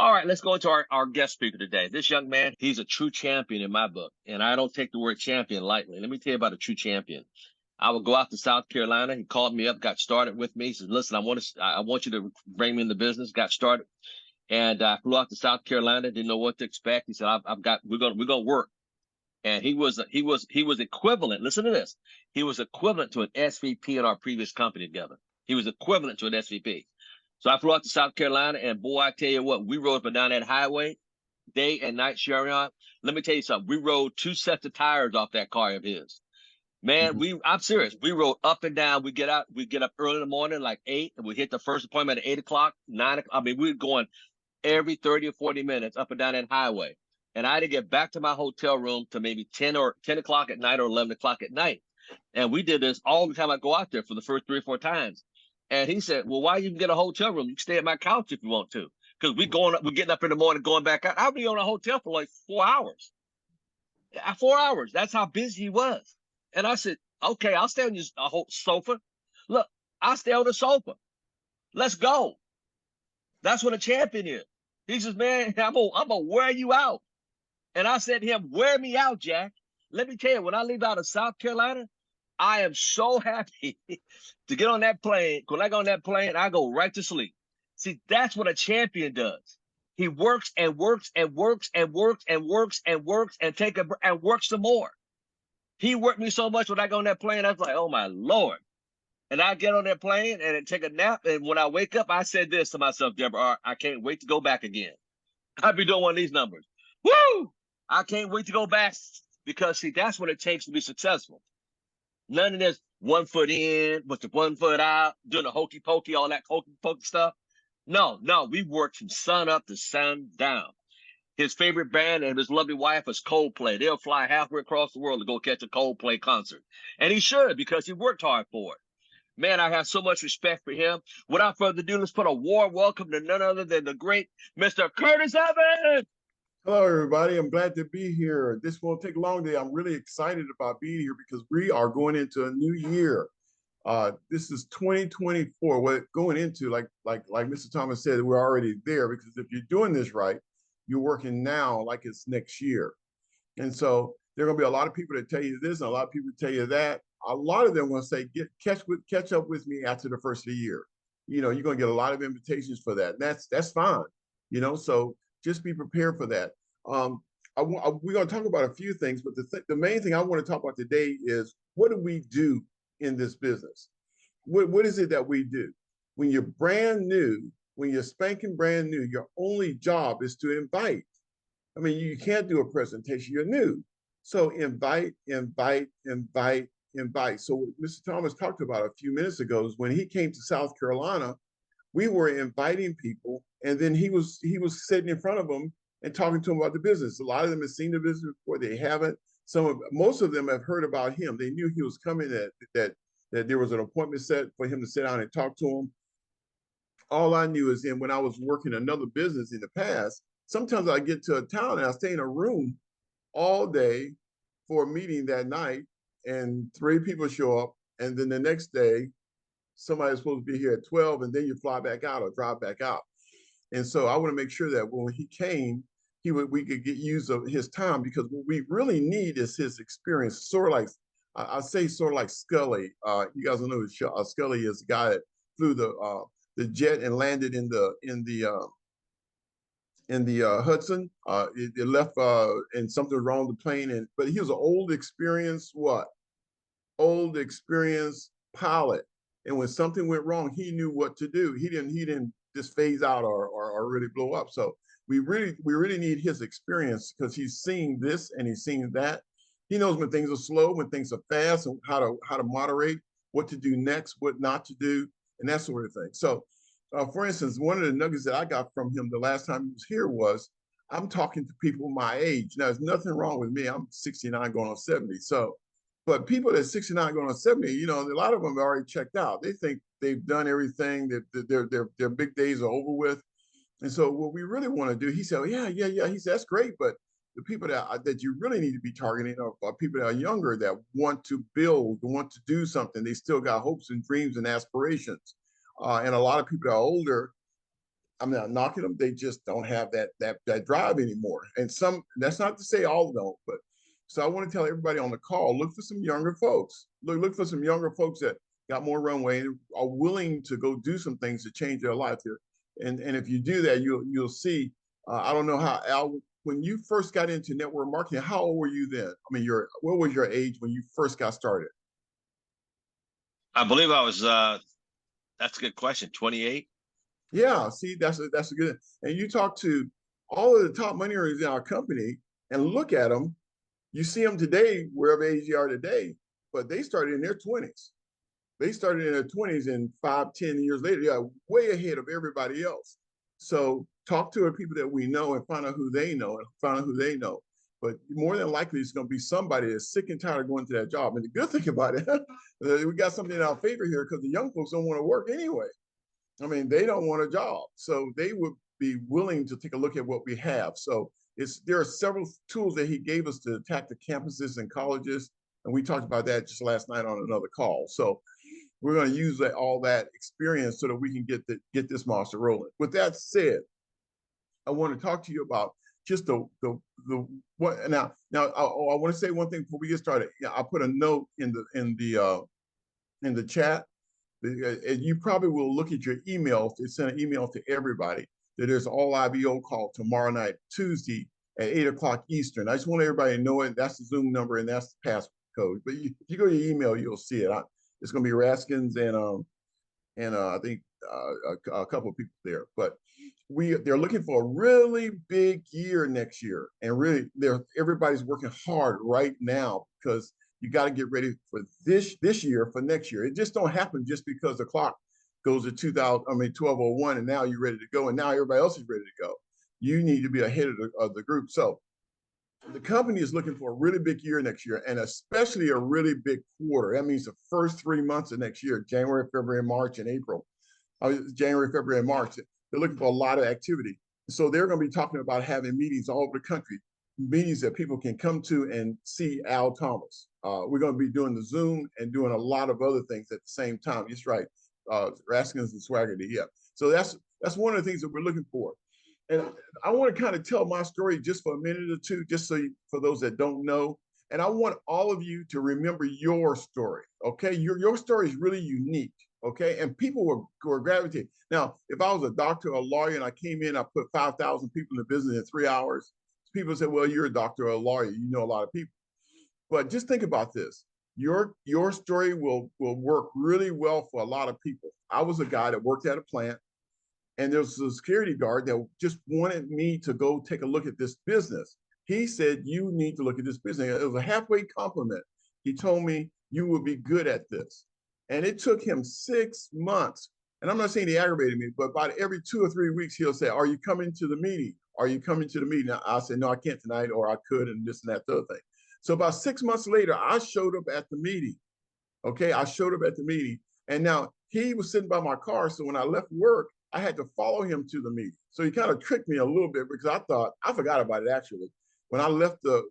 All right, let's go into our guest speaker today. This young man, he's a true champion in my book, and I don't take the word champion lightly. Let me tell you about a true champion. I would go out to South Carolina. He called me up, got started with me. He said, "Listen, I want you to bring me in the business." Got started, and I flew out to South Carolina. Didn't know what to expect. He said, "I've got we're gonna work." And he was equivalent. Listen to this. He was equivalent to an SVP in our previous company together. He was equivalent to an SVP. So I flew out to South Carolina, and boy, I tell you what, we rode up and down that highway day and night, Sharion. Let me tell you something. We rode two sets of tires off that car of his. Man, Mhm. I'm serious. We rode up and down. We get up early in the morning, like 8, and we hit the first appointment at 8 o'clock, 9 o'clock. I mean, we were going every 30 or 40 minutes up and down that highway. And I had to get back to my hotel room to maybe 10 o'clock at night or 11 o'clock at night. And we did this all the time I go out there for the first 3 or 4 times. And he said, "Well, why you get a hotel room? You can stay at my couch if you want to." Because we're getting up in the morning, going back out. I'll be on a hotel for like 4 hours. 4 hours. That's how busy he was. And I said, "Okay, I'll stay on your sofa. Look, I'll stay on the sofa. Let's go." That's what a champion is. He says, "Man, I'm gonna wear you out." And I said to him, "Wear me out, Jack." Let me tell you, when I leave out of South Carolina, I am so happy to get on that plane. When I go on that plane, I go right to sleep. See, that's what a champion does. He works and works and works and works and works and works and works some more. He worked me so much when I go on that plane, I was like, "Oh my Lord." And I get on that plane and take a nap. And when I wake up, I said this to myself, Deborah, I can't wait to go back again. I'll be doing one of these numbers. Woo! I can't wait to go back because, see, that's what it takes to be successful. None of this 1 foot in, with the 1 foot out, doing the hokey pokey, all that hokey pokey stuff. No, no, we worked from sun up to sun down. His favorite band and his lovely wife is Coldplay. They'll fly halfway across the world to go catch a Coldplay concert. And he should, because he worked hard for it. Man, I have so much respect for him. Without further ado, let's put a warm welcome to none other than the great Mr. Curtis Evans. Hello, everybody. I'm glad to be here. This won't take long today. I'm really excited about being here because we are going into a new year. This is 2024. What going into, like Mr. Thomas said, we're already there because if you're doing this right, you're working now like it's next year. And so there are going to be a lot of people that tell you this and a lot of people tell you that. A lot of them will say, catch up with me after the first of the year. You're going to get a lot of invitations for that. And that's fine. So just be prepared for that. We're going to talk about a few things, but the main thing I want to talk about today is what do we do in this business? What is it that we do? When you're brand new, when you're spanking brand new, your only job is to invite. I mean, you can't do a presentation, you're new. So invite, invite, invite, invite. So what Mr. Thomas talked about a few minutes ago is when he came to South Carolina, we were inviting people, and then he was sitting in front of them and talking to them about the business. A lot of them have seen the business before, they haven't. Most of them have heard about him. They knew he was coming, that there was an appointment set for him to sit down and talk to them. All I knew is then when I was working another business in the past, sometimes I get to a town and I stay in a room all day for a meeting that night, and 3 people show up, and then the next day somebody's supposed to be here at 12, and then you fly back out or drive back out. And so I want to make sure that when he came, we could get use of his time, because what we really need is his experience. Sort of like I say, sort of like Scully. You guys don't know who Scully is. The guy that flew the jet and landed in the Hudson. It left and something was wrong with the plane. But he was an old, experienced old, experienced pilot. And when something went wrong, he knew what to do. He didn't just phase out or really blow up. So we really need his experience, because he's seen this and he's seen that. He knows when things are slow, when things are fast, and how to moderate, what to do next, what not to do, and that sort of thing. So for instance, one of the nuggets that I got from him the last time he was here was, I'm talking to people my age. Now, there's nothing wrong with me. I'm 69 going on 70. So, but people that 69 going on 70, a lot of them are already checked out. They think they've done everything, that their big days are over with. And so what we really want to do, he said, oh, yeah, yeah, yeah. He said, that's great. But the people that you really need to be targeting are people that are younger, that want to build, want to do something. They still got hopes and dreams and aspirations. And a lot of people that are older, I'm not knocking them. They just don't have that drive anymore. And some, that's not to say all don't, but so I want to tell everybody on the call, look for some younger folks. Look for some younger folks that got more runway and are willing to go do some things to change their life here. And if you do that, you'll see. I don't know how, Al, when you first got into network marketing, how old were you then? I mean, what was your age when you first got started? I believe I was. That's a good question. 28. Yeah, see, that's a good. And you talk to all of the top money earners in our company and look at them. You see them today, wherever age they are today, but they started in their 20s. They started in their 20s, and 5, 10 years later, yeah, way ahead of everybody else. So talk to the people that we know and find out who they know and find out who they know. But more than likely, it's going to be somebody that's sick and tired of going to that job. And the good thing about it, we got something in our favor here because the young folks don't want to work anyway. I mean, they don't want a job. So they would be willing to take a look at what we have. So there are several tools that he gave us to attack the campuses and colleges. And we talked about that just last night on another call. So we're going to use all that experience so that we can get this monster rolling. With that said, I want to talk to you about just the what now. I want to say one thing before we get started. Yeah, I put a note in the chat. And you probably will look at your emails. It's sent an email to everybody that there's all IBO call tomorrow night, Tuesday at 8 o'clock Eastern. I just want everybody to know it. That's the Zoom number and that's the passcode. But if you go to your email, you'll see it. It's going to be Raskins and I think a couple of people there. But they're looking for a really big year next year, and really, everybody's working hard right now because you got to get ready for this year for next year. It just don't happen just because the clock goes to 1201, and now you're ready to go, and now everybody else is ready to go. You need to be ahead of the group. So the company is looking for a really big year next year, and especially a really big quarter. That means the first 3 months of next year, January, February, March, and April. January, February, and March. They're looking for a lot of activity. So they're going to be talking about having meetings all over the country, meetings that people can come to and see Al Thomas. We're going to be doing the Zoom and doing a lot of other things at the same time. That's right. Raskins and Swaggerty. Yeah. So that's one of the things that we're looking for. And I want to kind of tell my story just for a minute or two, just for those that don't know. And I want all of you to remember your story. Okay. Your story is really unique. Okay. And people were gravitating. Now, if I was a doctor or a lawyer and I came in, I put 5,000 people in the business in 3 hours, people say, well, you're a doctor or a lawyer. You know a lot of people. But just think about this. Your story will work really well for a lot of people. I was a guy that worked at a plant, and there was a security guard that just wanted me to go take a look at this business. He said, you need to look at this business. It was a halfway compliment. He told me, you will be good at this. And it took him 6 months. And I'm not saying he aggravated me, but about every 2 or 3 weeks, he'll say, are you coming to the meeting? Are you coming to the meeting? I said, no, I can't tonight, or I could, and this and that, the other thing. So about 6 months later, I showed up at the meeting. Okay, I showed up at the meeting. And now he was sitting by my car. So when I left work, I had to follow him to the meeting. So he kind of tricked me a little bit because I forgot about it actually. When I left the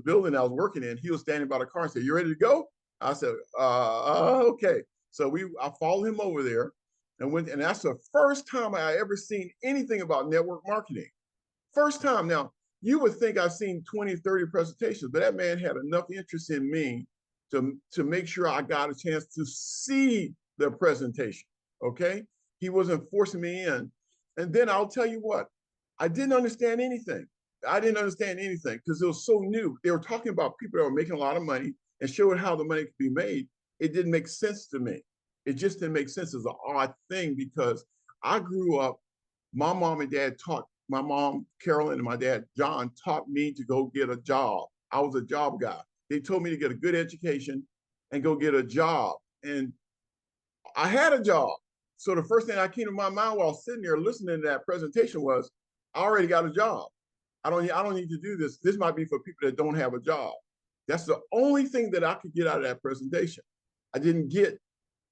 building I was working in, he was standing by the car and said, you ready to go? I said, okay. So I followed him over there and that's the first time I ever seen anything about network marketing. First time. Now, you would think I've seen 20, 30 presentations, but that man had enough interest in me to make sure I got a chance to see the presentation, okay? He wasn't forcing me in. And then I'll tell you what, I didn't understand anything. I didn't understand anything because it was so new. They were talking about people that were making a lot of money and showing how the money could be made. It didn't make sense to me. It just didn't make sense. It's an odd thing because I grew up, my mom and dad taught, my mom, Carolyn, and my dad, John, taught me to go get a job. I was a job guy. They told me to get a good education and go get a job. And I had a job. So the first thing that came to my mind while sitting there listening to that presentation was, I already got a job. I don't need to do this. This might be for people that don't have a job. That's the only thing that I could get out of that presentation. I didn't get,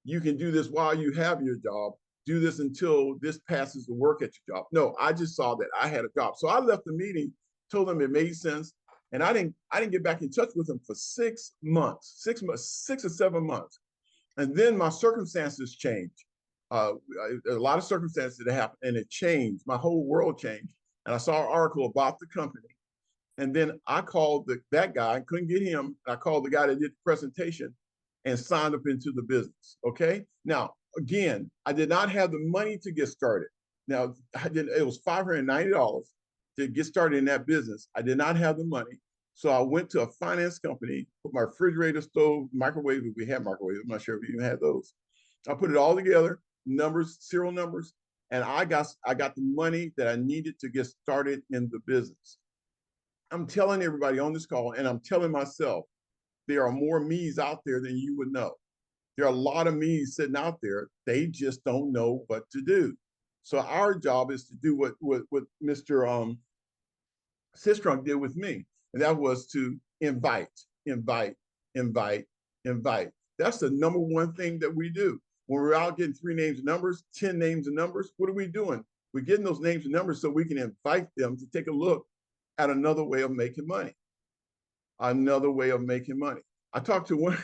you can do this while you have your job. Do this until this passes the work at your job. No, I just saw that I had a job. So I left the meeting, told them it made sense. And I didn't get back in touch with them for 6 months, 6 or 7 months. And then my circumstances changed. a lot of circumstances that happened, and it changed. My whole world changed. And I saw an article about the company. And then I called that guy, I couldn't get him. I called the guy that did the presentation and signed up into the business. Okay. Now, again, I did not have the money to get started. Now, it was $590 to get started in that business. I did not have the money. So I went to a finance company, put my refrigerator, stove, microwave, if we had microwaves, I'm not sure if we even had those. I put it all together, numbers, serial numbers, and I got the money that I needed to get started in the business. I'm telling everybody on this call, and I'm telling myself, there are more me's out there than you would know. There are a lot of me's sitting out there. They just don't know what to do. So our job is to do what Mr. Sistrunk did with me, and that was to invite, invite, invite, invite. That's the number one thing that we do. When we're out getting 3 names and numbers, 10 names and numbers, what are we doing? We're getting those names and numbers so we can invite them to take a look at another way of making money. Another way of making money. I talked to one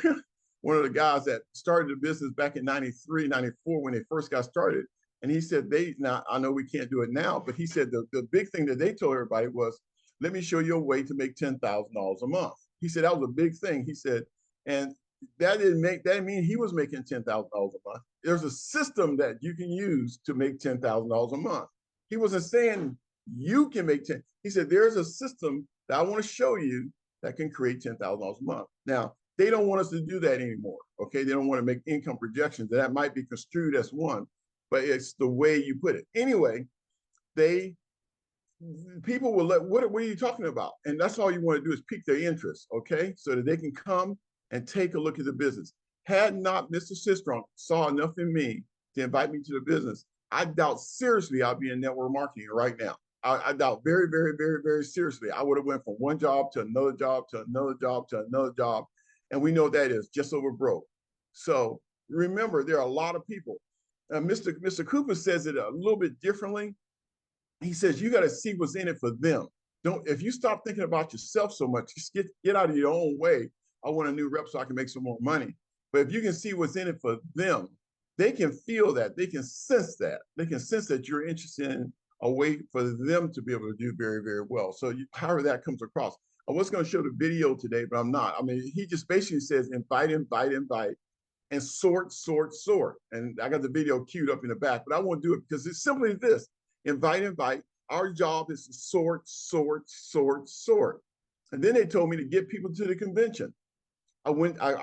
of the guys that started the business back in 93, 94 when they first got started. And he said, now I know we can't do it now, but he said the big thing that they told everybody was, let me show you a way to make $10,000 a month. He said that was a big thing. He said, and that didn't mean he was making $10,000 a month. There's a system that you can use to make $10,000 a month. He wasn't saying you can make 10. He said, there's a system that I want to show you that can create $10,000 a month. Now, they don't want us to do that anymore. Okay. They don't want to make income projections. That might be construed as one, but it's the way you put it. Anyway, people will what are you talking about? And that's all you want to do is pique their interest. Okay. So that they can come and take a look at the business. Had not Mr. Sistrunk saw enough in me to invite me to the business, I doubt seriously I'll be in network marketing right now. I doubt very, very, very, very seriously. I would have went from one job to another job to another job to another job. And we know that is just over broke. So remember, there are a lot of people. Mr. Cooper says it a little bit differently. He says, you got to see what's in it for them. If you stop thinking about yourself so much, just get out of your own way. I want a new rep so I can make some more money. But if you can see what's in it for them, they can feel that. They can sense that. They can sense that you're interested in a way for them to be able to do very, very well. So however that comes across. I was going to show the video today, but I'm not. I mean, he just basically says invite, invite, invite, and sort, sort, sort. And I got the video queued up in the back, but I won't do it because it's simply this: invite, invite. Our job is to sort, sort, sort, sort. And then they told me to get people to the convention. I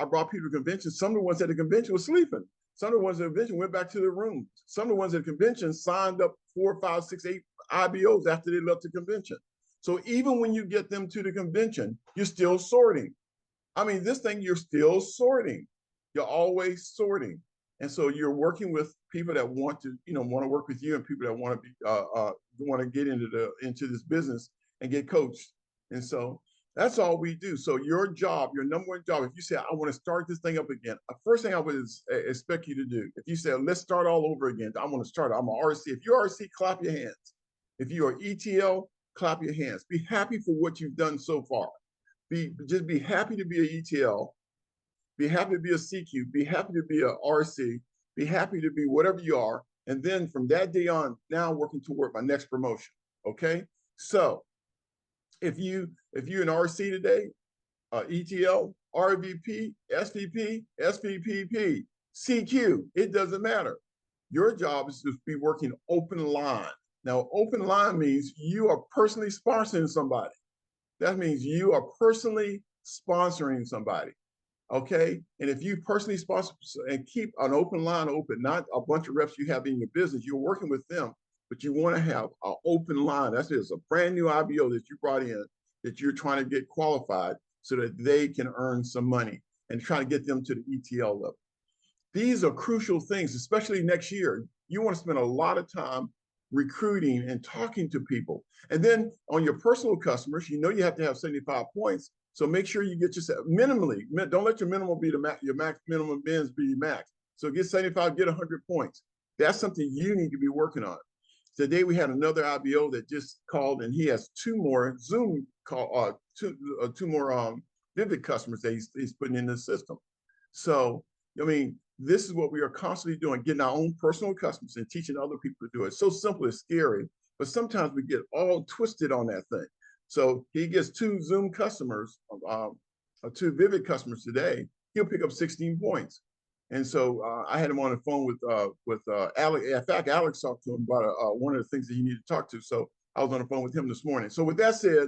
brought people to convention. Some of the ones at the convention were sleeping. Some of the ones at the convention went back to their rooms. Some of the ones at the convention signed up 4, 5, 6, 8 IBOs after they left the convention. So even when you get them to the convention, you're still sorting. I mean, this thing, you're still sorting. You're always sorting. And so you're working with people that want to work with you, and people that want to get into this business and get coached. And so that's all we do. So your job, your number one job, if you say, I want to start this thing up again, the first thing I would expect you to do, if you say, let's start all over again, I want to start, I'm an RC. If you're RC, clap your hands. If you are ETL, clap your hands. Be happy for what you've done so far. Just be happy to be an ETL. Be happy to be a CQ. Be happy to be a RC. Be happy to be whatever you are. And then from that day on, now working toward my next promotion. Okay. So if you're an RC today, ETL, RVP, SVP, SVPP, CQ, it doesn't matter. Your job is to be working open line. Now, open line means you are personally sponsoring somebody. That means you are personally sponsoring somebody. Okay. And if you personally sponsor and keep an open line open, not a bunch of reps you have in your business, you're working with them, but you want to have an open line. That's just a brand new IBO that you brought in, that you're trying to get qualified so that they can earn some money and try to get them to the ETL level. These are crucial things, especially next year. You want to spend a lot of time recruiting and talking to people. And then on your personal customers, you have to have 75 points. So make sure you get yourself minimally. Don't let your minimum be your max. Minimum bins be your max. So get 75, get 100 points. That's something you need to be working on. Today we had another IBO that just called, and he has 2 more Zoom call, 2 more Vivid customers that he's putting in the system. So I mean, this is what we are constantly doing, getting our own personal customers and teaching other people to do it. It's so simple, it's scary, but sometimes we get all twisted on that thing. So he gets 2 Zoom customers, two Vivid customers today. He'll pick up 16 points. And so I had him on the phone with Alex. In fact, Alex talked to him about one of the things that he needed to talk to. So I was on the phone with him this morning. So with that said,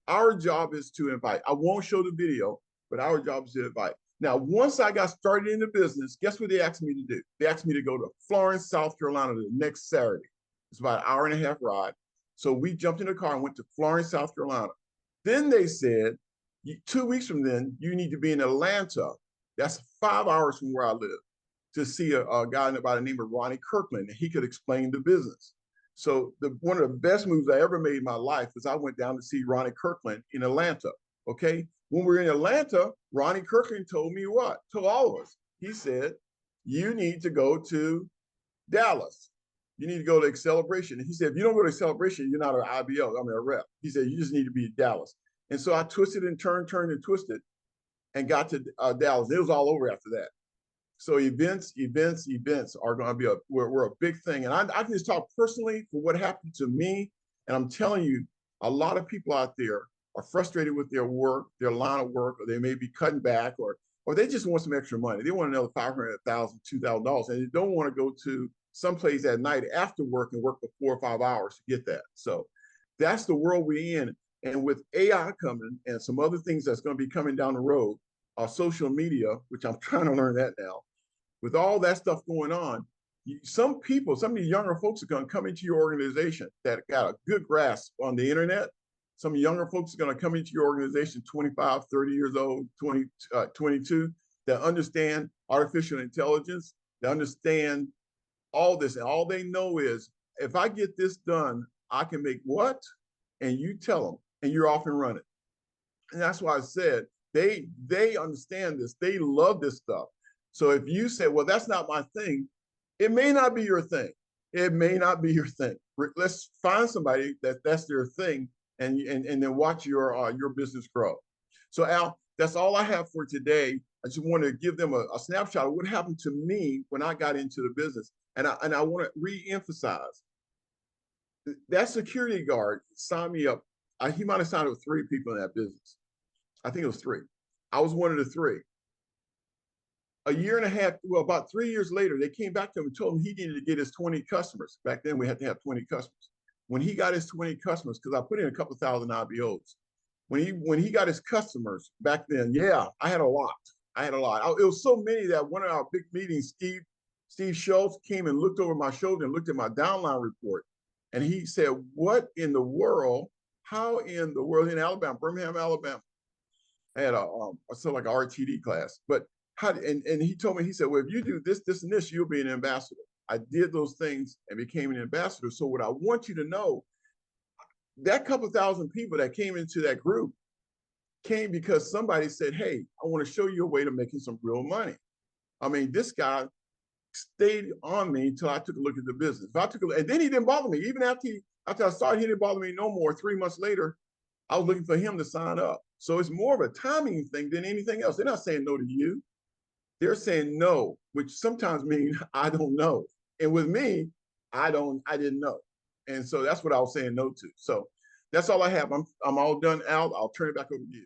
our job is to invite. I won't show the video, but our job is to invite. Now, once I got started in the business, guess what they asked me to do? They asked me to go to Florence, South Carolina the next Saturday. It's about an hour and a half ride. So we jumped in the car and went to Florence, South Carolina. Then they said, 2 weeks from then, you need to be in Atlanta. That's 5 hours from where I live, to see a guy by the name of Ronnie Kirkland, and he could explain the business. So one of the best moves I ever made in my life was I went down to see Ronnie Kirkland in Atlanta. Okay. When we were in Atlanta, Ronnie Kirkland told me what? Told all of us. He said, you need to go to Dallas. You need to go to Acceleration. And he said, if you don't go to Acceleration, you're not an IBO, I mean a rep. He said, you just need to be Dallas. And so I twisted and turned and twisted and got to Dallas. It was all over after that. So events are going to be we're a big thing. And I can just talk personally for what happened to me. And I'm telling you, a lot of people out there are frustrated with their work, their line of work, or they may be cutting back, or they just want some extra money. They want another $500, $1,000, $2,000, and they don't want to go to someplace at night after work and work for 4 or 5 hours to get that. So that's the world we're in. And with AI coming and some other things that's going to be coming down the road, social media, which I'm trying to learn that now, with all that stuff going on, some of these younger folks are going to come into your organization that got a good grasp on the internet. Some younger folks are going to come into your organization, 25, 30 years old, 22, that understand artificial intelligence, that understand all this. And all they know is, if I get this done, I can make what? And you tell them, and you're off and running. And that's why I said, they understand this. They love this stuff. So if you say, well, that's not my thing, it may not be your thing. It may not be your thing. Let's find somebody that's their thing, and then watch your business grow. So Al, that's all I have for today. I just want to give them a snapshot of what happened to me when I got into the business. And I want to re-emphasize that security guard signed me up. He might have signed up with 3 people in that business. I think it was 3. I was one of the 3. A year and a half, well, about 3 years later, they came back to him and told him he needed to get his 20 customers. Back then, we had to have 20 customers. When he got his 20 customers, because I put in a couple thousand IBOs, when he got his customers back then, yeah, I had a lot. It was so many that one of our big meetings, Steve Schultz came and looked over my shoulder and looked at my downline report, and he said, "What in the world? How in the world?" In Alabama, Birmingham, Alabama, I had sort of like an RTD class, but. And he told me, he said, well, if you do this, this, and this, you'll be an ambassador. I did those things and became an ambassador. So what I want you to know, that couple thousand people that came into that group came because somebody said, hey, I want to show you a way to making some real money. I mean, this guy stayed on me until I took a look at the business. And then he didn't bother me. Even after I started, he didn't bother me no more. 3 months later, I was looking for him to sign up. So it's more of a timing thing than anything else. They're not saying no to you. They're saying no, which sometimes means I don't know. And with me, I didn't know. And so that's what I was saying no to. So that's all I have. I'm all done, Al. I'll turn it back over to you.